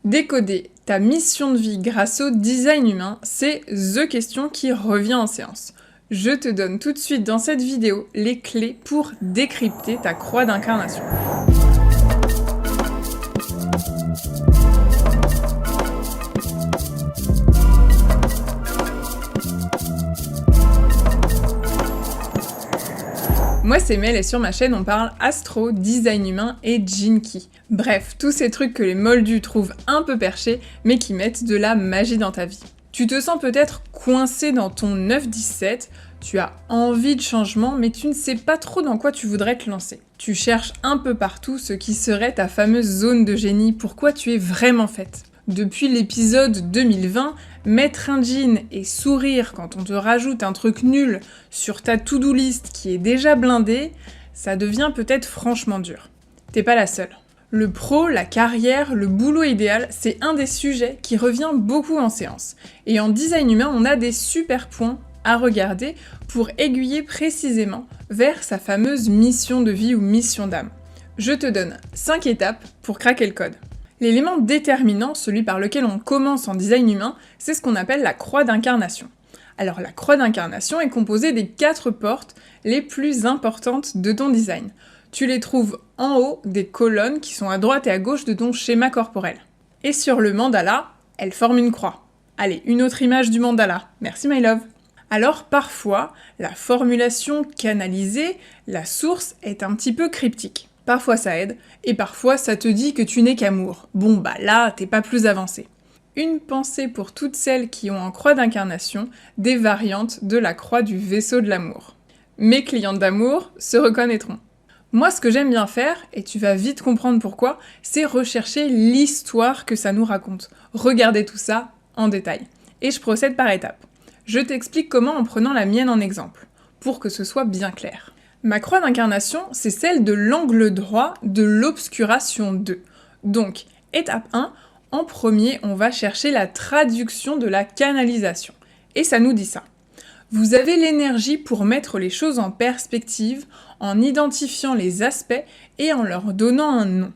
Décoder ta mission de vie grâce au design humain, c'est THE question qui revient en séance. Je te donne tout de suite dans cette vidéo les clés pour décrypter ta croix d'incarnation. Moi c'est Mel et sur ma chaîne on parle astro, design humain et Jinki. Bref, tous ces trucs que les moldus trouvent un peu perchés mais qui mettent de la magie dans ta vie. Tu te sens peut-être coincé dans ton 9-17, tu as envie de changement mais tu ne sais pas trop dans quoi tu voudrais te lancer. Tu cherches un peu partout ce qui serait ta fameuse zone de génie, pourquoi tu es vraiment faite. Depuis l'épisode 2020, mettre un jean et sourire quand on te rajoute un truc nul sur ta to-do list qui est déjà blindée, ça devient peut-être franchement dur. T'es pas la seule. Le pro, la carrière, le boulot idéal, c'est un des sujets qui revient beaucoup en séance. Et en design humain, on a des super points à regarder pour aiguiller précisément vers sa fameuse mission de vie ou mission d'âme. Je te donne 5 étapes pour craquer le code. L'élément déterminant, celui par lequel on commence en design humain, c'est ce qu'on appelle la croix d'incarnation. Alors la croix d'incarnation est composée des 4 portes les plus importantes de ton design. Tu les trouves en haut des colonnes qui sont à droite et à gauche de ton schéma corporel. Et sur le mandala, elles forment une croix. Allez, une autre image du mandala. Merci my love. Alors parfois, la formulation canalisée, la source, est un petit peu cryptique. Parfois ça aide, et parfois ça te dit que tu n'es qu'amour. Bon bah là, t'es pas plus avancé. Une pensée pour toutes celles qui ont en croix d'incarnation des variantes de la croix du vaisseau de l'amour. Mes clientes d'amour se reconnaîtront. Moi ce que j'aime bien faire, et tu vas vite comprendre pourquoi, c'est rechercher l'histoire que ça nous raconte. Regarder tout ça en détail. Et je procède par étapes. Je t'explique comment en prenant la mienne en exemple, pour que ce soit bien clair. Ma croix d'incarnation, c'est celle de l'angle droit de l'obscuration 2. Donc, étape 1, en premier, on va chercher la traduction de la canalisation. Et ça nous dit ça. Vous avez l'énergie pour mettre les choses en perspective, en identifiant les aspects et en leur donnant un nom.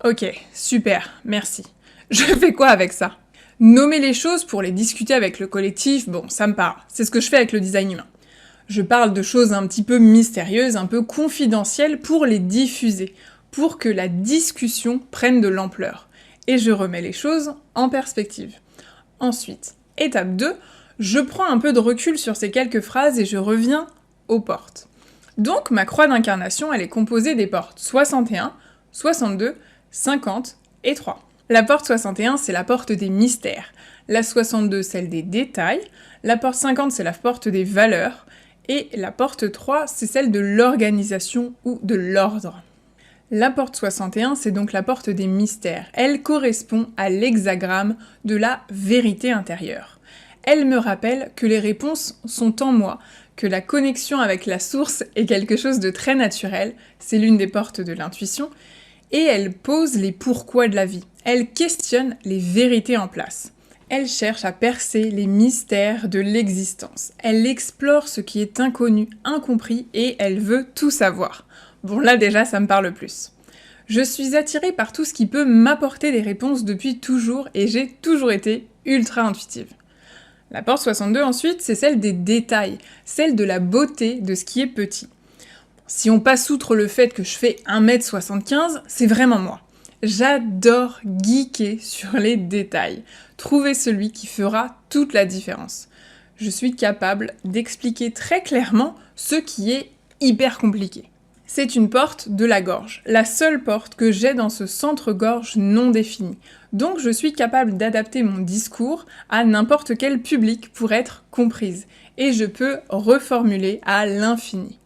Ok, super, merci. Je fais quoi avec ça ? Nommer les choses pour les discuter avec le collectif, bon, ça me parle. C'est ce que je fais avec le design humain. Je parle de choses un petit peu mystérieuses, un peu confidentielles pour les diffuser, pour que la discussion prenne de l'ampleur. Et je remets les choses en perspective. Ensuite, étape 2, je prends un peu de recul sur ces quelques phrases et je reviens aux portes. Donc ma croix d'incarnation, elle est composée des portes 61, 62, 50 et 3. La porte 61, c'est la porte des mystères. La 62, celle des détails. La porte 50, c'est la porte des valeurs. Et la porte 3, c'est celle de l'organisation ou de l'ordre. La porte 61, c'est donc la porte des mystères. Elle correspond à l'hexagramme de la vérité intérieure. Elle me rappelle que les réponses sont en moi, que la connexion avec la source est quelque chose de très naturel, c'est l'une des portes de l'intuition, et elle pose les pourquoi de la vie. Elle questionne les vérités en place. Elle cherche à percer les mystères de l'existence. Elle explore ce qui est inconnu, incompris, et elle veut tout savoir. Bon là déjà ça me parle plus. Je suis attirée par tout ce qui peut m'apporter des réponses depuis toujours, et j'ai toujours été ultra intuitive. La porte 62 ensuite, c'est celle des détails, celle de la beauté de ce qui est petit. Si on passe outre le fait que je fais 1m75, c'est vraiment moi. J'adore geeker sur les détails, trouver celui qui fera toute la différence. Je suis capable d'expliquer très clairement ce qui est hyper compliqué. C'est une porte de la gorge, la seule porte que j'ai dans ce centre-gorge non défini. Donc je suis capable d'adapter mon discours à n'importe quel public pour être comprise. Et je peux reformuler à l'infini.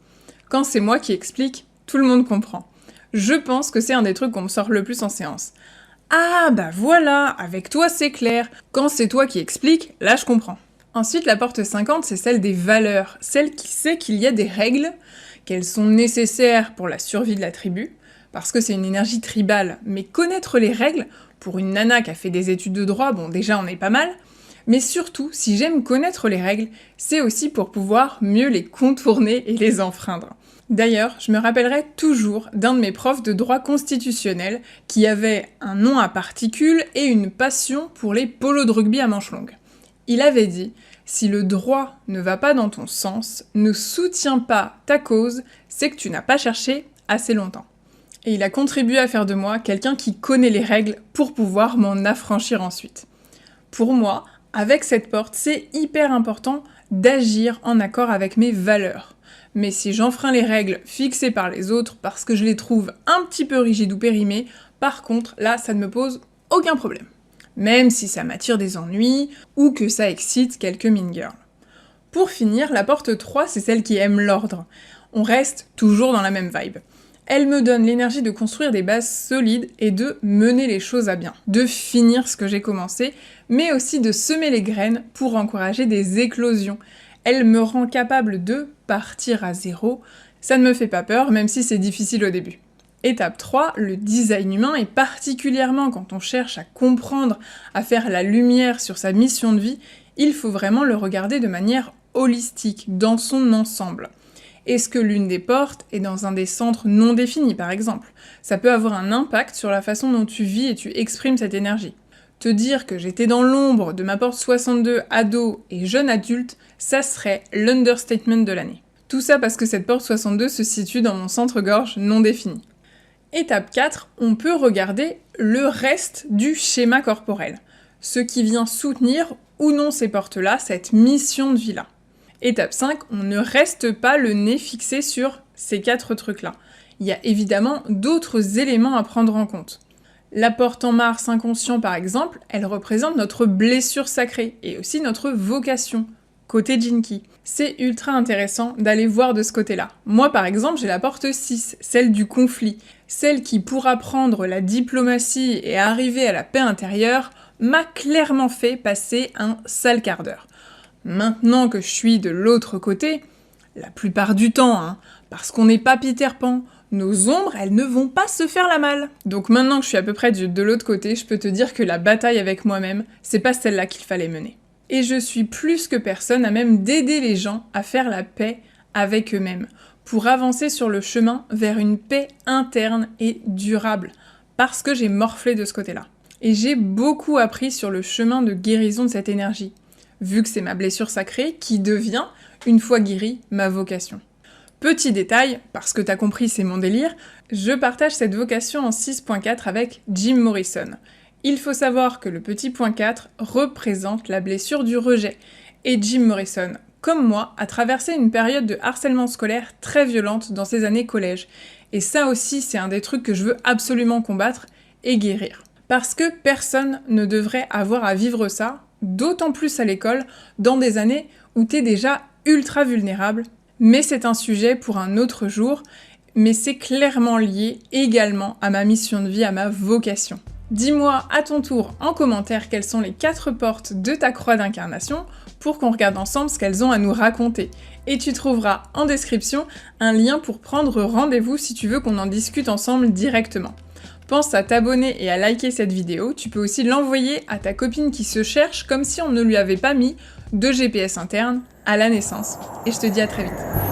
Quand c'est moi qui explique, tout le monde comprend. Je pense que c'est un des trucs qu'on me sort le plus en séance. Ah bah voilà, avec toi c'est clair. Quand c'est toi qui expliques, là je comprends. Ensuite, la porte 50, c'est celle des valeurs, celle qui sait qu'il y a des règles, qu'elles sont nécessaires pour la survie de la tribu, parce que c'est une énergie tribale. Mais connaître les règles, pour une nana qui a fait des études de droit, bon déjà on est pas mal, mais surtout, si j'aime connaître les règles, c'est aussi pour pouvoir mieux les contourner et les enfreindre. D'ailleurs, je me rappellerai toujours d'un de mes profs de droit constitutionnel qui avait un nom à particules et une passion pour les polos de rugby à manches longues. Il avait dit « Si le droit ne va pas dans ton sens, ne soutiens pas ta cause, c'est que tu n'as pas cherché assez longtemps. » Et il a contribué à faire de moi quelqu'un qui connaît les règles pour pouvoir m'en affranchir ensuite. Pour moi, avec cette porte, c'est hyper important d'agir en accord avec mes valeurs. Mais si j'enfreins les règles fixées par les autres parce que je les trouve un petit peu rigides ou périmées, par contre, là, ça ne me pose aucun problème. Même si ça m'attire des ennuis ou que ça excite quelques mean girls. Pour finir, la porte 3, c'est celle qui aime l'ordre. On reste toujours dans la même vibe. Elle me donne l'énergie de construire des bases solides et de mener les choses à bien, de finir ce que j'ai commencé, mais aussi de semer les graines pour encourager des éclosions. Elle me rend capable de partir à zéro, ça ne me fait pas peur, même si c'est difficile au début. Étape 3, le design humain, et particulièrement quand on cherche à comprendre, à faire la lumière sur sa mission de vie, il faut vraiment le regarder de manière holistique, dans son ensemble. Est-ce que l'une des portes est dans un des centres non définis, par exemple? Ça peut avoir un impact sur la façon dont tu vis et tu exprimes cette énergie. Te dire que j'étais dans l'ombre de ma porte 62 ado et jeune adulte, ça serait l'understatement de l'année. Tout ça parce que cette porte 62 se situe dans mon centre-gorge non défini. Étape 4, on peut regarder le reste du schéma corporel. Ce qui vient soutenir ou non ces portes-là, cette mission de vie-là. Étape 5, on ne reste pas le nez fixé sur ces 4 trucs-là. Il y a évidemment d'autres éléments à prendre en compte. La porte en Mars inconscient par exemple, elle représente notre blessure sacrée et aussi notre vocation, côté Jinki. C'est ultra intéressant d'aller voir de ce côté-là. Moi par exemple, j'ai la porte 6, celle du conflit, celle qui pour apprendre la diplomatie et arriver à la paix intérieure, m'a clairement fait passer un sale quart d'heure. Maintenant que je suis de l'autre côté, la plupart du temps, parce qu'on n'est pas Peter Pan, nos ombres, elles ne vont pas se faire la malle. Donc maintenant que je suis à peu près de l'autre côté, je peux te dire que la bataille avec moi-même, c'est pas celle-là qu'il fallait mener. Et je suis plus que personne à même d'aider les gens à faire la paix avec eux-mêmes, pour avancer sur le chemin vers une paix interne et durable, parce que j'ai morflé de ce côté-là. Et j'ai beaucoup appris sur le chemin de guérison de cette énergie, vu que c'est ma blessure sacrée qui devient, une fois guérie, ma vocation. Petit détail, parce que t'as compris c'est mon délire, je partage cette vocation en 6.4 avec Jim Morrison. Il faut savoir que le petit point 4 représente la blessure du rejet, et Jim Morrison, comme moi, a traversé une période de harcèlement scolaire très violente dans ses années collège, et ça aussi c'est un des trucs que je veux absolument combattre et guérir. Parce que personne ne devrait avoir à vivre ça, d'autant plus à l'école, dans des années où t'es déjà ultra vulnérable, mais c'est un sujet pour un autre jour, mais c'est clairement lié également à ma mission de vie, à ma vocation. Dis-moi à ton tour en commentaire quelles sont les 4 portes de ta croix d'incarnation pour qu'on regarde ensemble ce qu'elles ont à nous raconter. Et tu trouveras en description un lien pour prendre rendez-vous si tu veux qu'on en discute ensemble directement. Pense à t'abonner et à liker cette vidéo, tu peux aussi l'envoyer à ta copine qui se cherche comme si on ne lui avait pas mis de GPS interne à la naissance. Et je te dis à très vite.